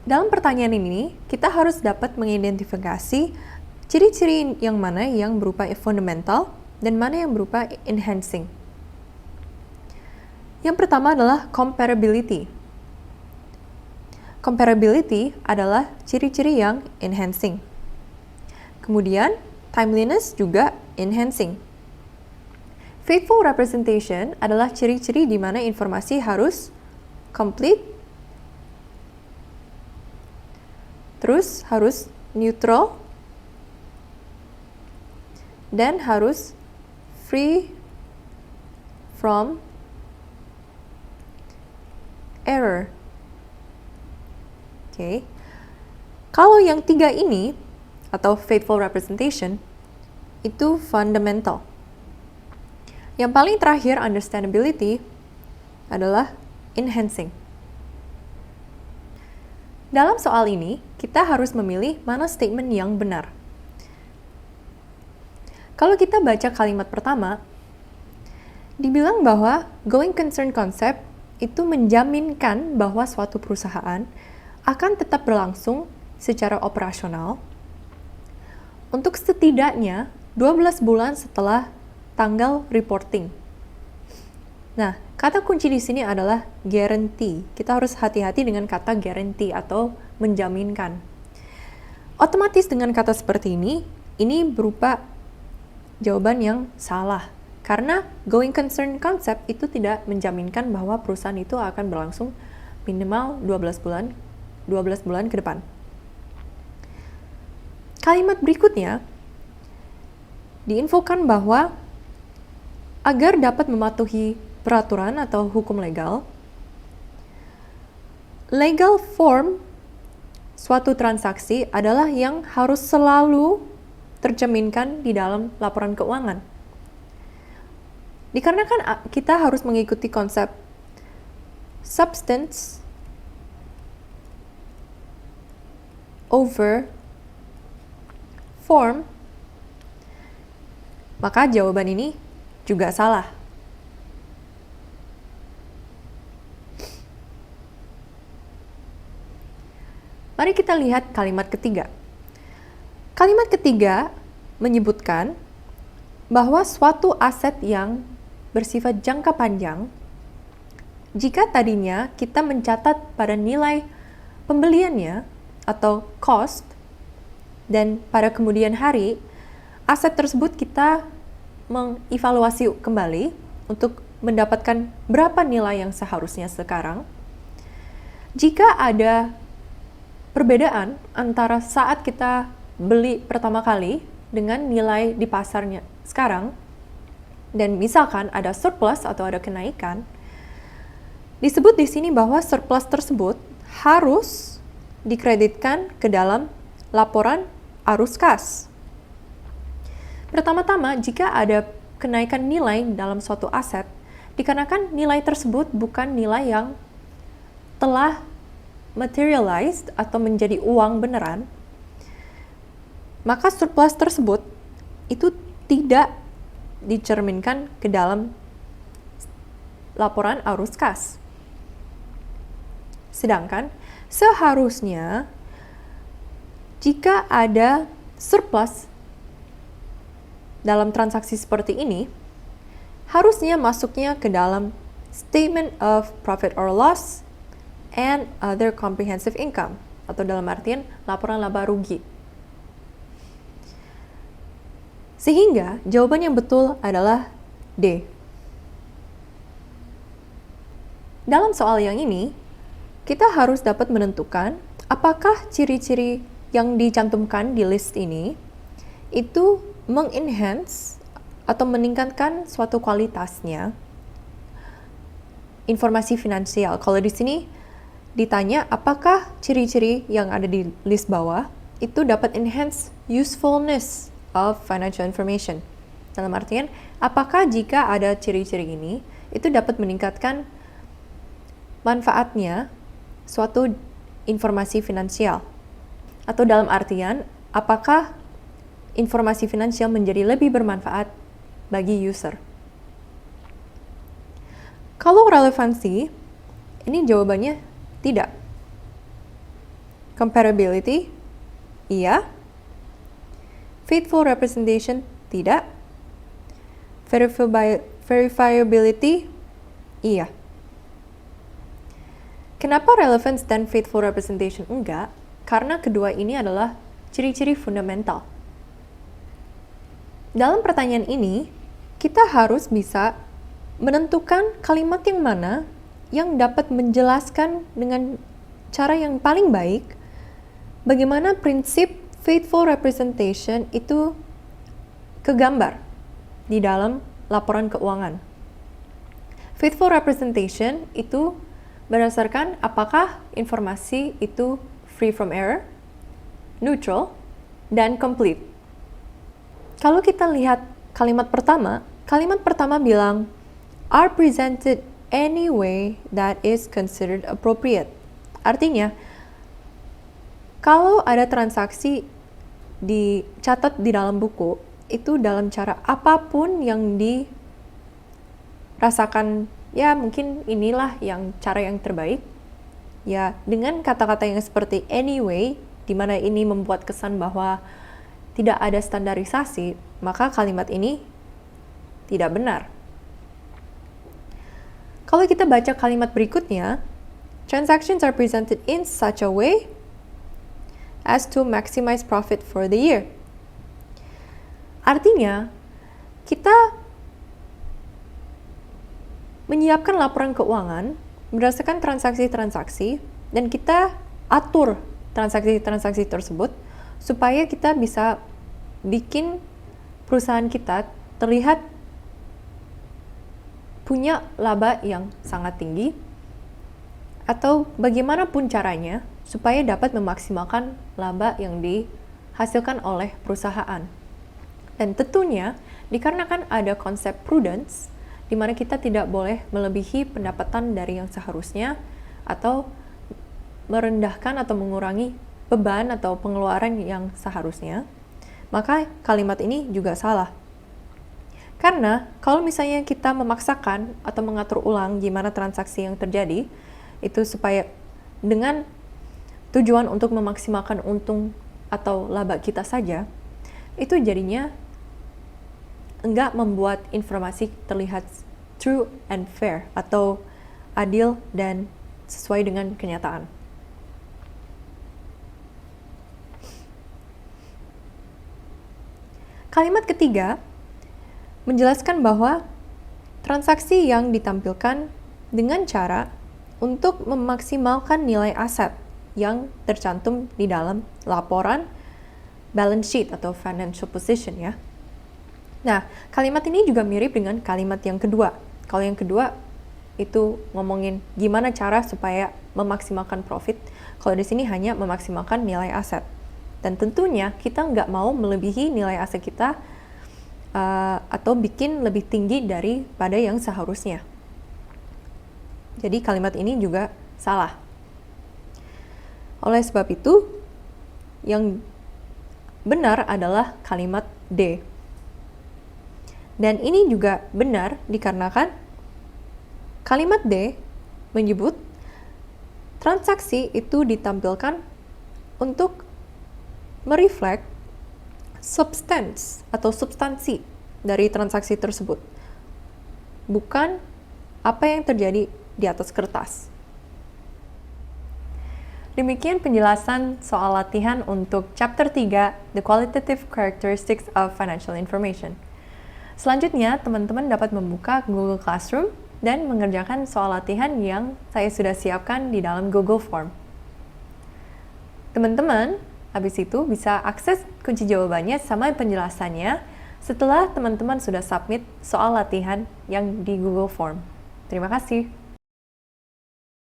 Dalam pertanyaan ini, kita harus dapat mengidentifikasi ciri-ciri yang mana yang berupa fundamental dan mana yang berupa enhancing. Yang pertama adalah comparability. Comparability adalah ciri-ciri yang enhancing. Kemudian, timeliness juga enhancing. Faithful representation adalah ciri-ciri di mana informasi harus complete, terus harus neutral, dan harus free from error. Oke. Kalau yang tiga ini, atau faithful representation, itu fundamental. Yang paling terakhir, understandability, adalah enhancing. Dalam soal ini, kita harus memilih mana statement yang benar. Kalau kita baca kalimat pertama, dibilang bahwa going concern concept itu menjaminkan bahwa suatu perusahaan akan tetap berlangsung secara operasional untuk setidaknya 12 bulan setelah tanggal reporting. Nah, kata kunci di sini adalah guarantee. Kita harus hati-hati dengan kata guarantee atau menjaminkan. Otomatis dengan kata seperti ini berupa jawaban yang salah. Karena going concern concept itu tidak menjaminkan bahwa perusahaan itu akan berlangsung minimal 12 bulan ke depan. Kalimat berikutnya diinfokan bahwa agar dapat mematuhi peraturan atau hukum legal, legal form suatu transaksi adalah yang harus selalu tercerminkan di dalam laporan keuangan. Dikarenakan kita harus mengikuti konsep substance over form, maka jawaban ini juga salah. Mari kita lihat kalimat ketiga. Kalimat ketiga menyebutkan bahwa suatu aset yang bersifat jangka panjang, jika tadinya kita mencatat pada nilai pembeliannya atau cost, dan pada kemudian hari, aset tersebut kita mengevaluasi kembali untuk mendapatkan berapa nilai yang seharusnya sekarang. Jika ada perbedaan antara saat kita beli pertama kali dengan nilai di pasarnya sekarang, dan misalkan ada surplus atau ada kenaikan, disebut di sini bahwa surplus tersebut harus dikreditkan ke dalam laporan arus kas. Pertama-tama, jika ada kenaikan nilai dalam suatu aset, dikarenakan nilai tersebut bukan nilai yang telah materialized atau menjadi uang beneran, maka surplus tersebut itu tidak dicerminkan ke dalam laporan arus kas. Sedangkan seharusnya jika ada surplus dalam transaksi seperti ini, harusnya masuknya ke dalam Statement of Profit or Loss and Other Comprehensive Income, atau dalam artian laporan laba rugi. Sehingga jawaban yang betul adalah D. Dalam soal yang ini, kita harus dapat menentukan apakah ciri-ciri yang dicantumkan di list ini itu mengenhance atau meningkatkan suatu kualitasnya informasi finansial. Kalau di sini ditanya apakah ciri-ciri yang ada di list bawah itu dapat enhance usefulness of financial information. Dalam artian, apakah jika ada ciri-ciri ini itu dapat meningkatkan manfaatnya suatu informasi finansial. Atau dalam artian, apakah informasi finansial menjadi lebih bermanfaat bagi user? Kalau relevansi, ini jawabannya tidak. Comparability? Iya. Faithful representation? Tidak. Verifiability? Iya. Kenapa relevance dan faithful representation enggak? Karena kedua ini adalah ciri-ciri fundamental. Dalam pertanyaan ini, kita harus bisa menentukan kalimat yang mana yang dapat menjelaskan dengan cara yang paling baik bagaimana prinsip faithful representation itu kegambar di dalam laporan keuangan. Faithful representation itu berdasarkan apakah informasi itu free from error, neutral, dan complete. Kalau kita lihat kalimat pertama bilang are presented any way that is considered appropriate. Artinya, kalau ada transaksi dicatat di dalam buku, itu dalam cara apapun yang dirasakan, ya mungkin inilah cara yang terbaik. Ya, dengan kata-kata yang seperti anyway, di mana ini membuat kesan bahwa tidak ada standarisasi, maka kalimat ini tidak benar. Kalau kita baca kalimat berikutnya, transactions are presented in such a way as to maximize profit for the year. Artinya, kita menyiapkan laporan keuangan berdasarkan transaksi-transaksi dan kita atur transaksi-transaksi tersebut supaya kita bisa bikin perusahaan kita terlihat punya laba yang sangat tinggi atau bagaimanapun caranya supaya dapat memaksimalkan laba yang dihasilkan oleh perusahaan. Dan tentunya dikarenakan ada konsep prudence di mana kita tidak boleh melebihi pendapatan dari yang seharusnya atau merendahkan atau mengurangi beban atau pengeluaran yang seharusnya, maka kalimat ini juga salah. Karena kalau misalnya kita memaksakan atau mengatur ulang gimana transaksi yang terjadi, itu supaya dengan tujuan untuk memaksimalkan untung atau laba kita saja, itu jadinya enggak membuat informasi terlihat true and fair atau adil dan sesuai dengan kenyataan. Kalimat ketiga menjelaskan bahwa transaksi yang ditampilkan dengan cara untuk memaksimalkan nilai aset yang tercantum di dalam laporan balance sheet atau financial position ya. Nah, kalimat ini juga mirip dengan kalimat yang kedua. Kalau yang kedua itu ngomongin gimana cara supaya memaksimalkan profit. Kalau di sini hanya memaksimalkan nilai aset. Dan tentunya kita nggak mau melebihi nilai aset kita atau bikin lebih tinggi daripada yang seharusnya. Jadi kalimat ini juga salah. Oleh sebab itu, yang benar adalah kalimat D. Dan ini juga benar dikarenakan kalimat D menyebut transaksi itu ditampilkan untuk mereflek substansi dari transaksi tersebut, bukan apa yang terjadi di atas kertas. Demikian penjelasan soal latihan untuk chapter 3, The Qualitative Characteristics of Financial Information. Selanjutnya, teman-teman dapat membuka Google Classroom dan mengerjakan soal latihan yang saya sudah siapkan di dalam Google Form. Teman-teman, habis itu bisa akses kunci jawabannya sama penjelasannya setelah teman-teman sudah submit soal latihan yang di Google Form. Terima kasih.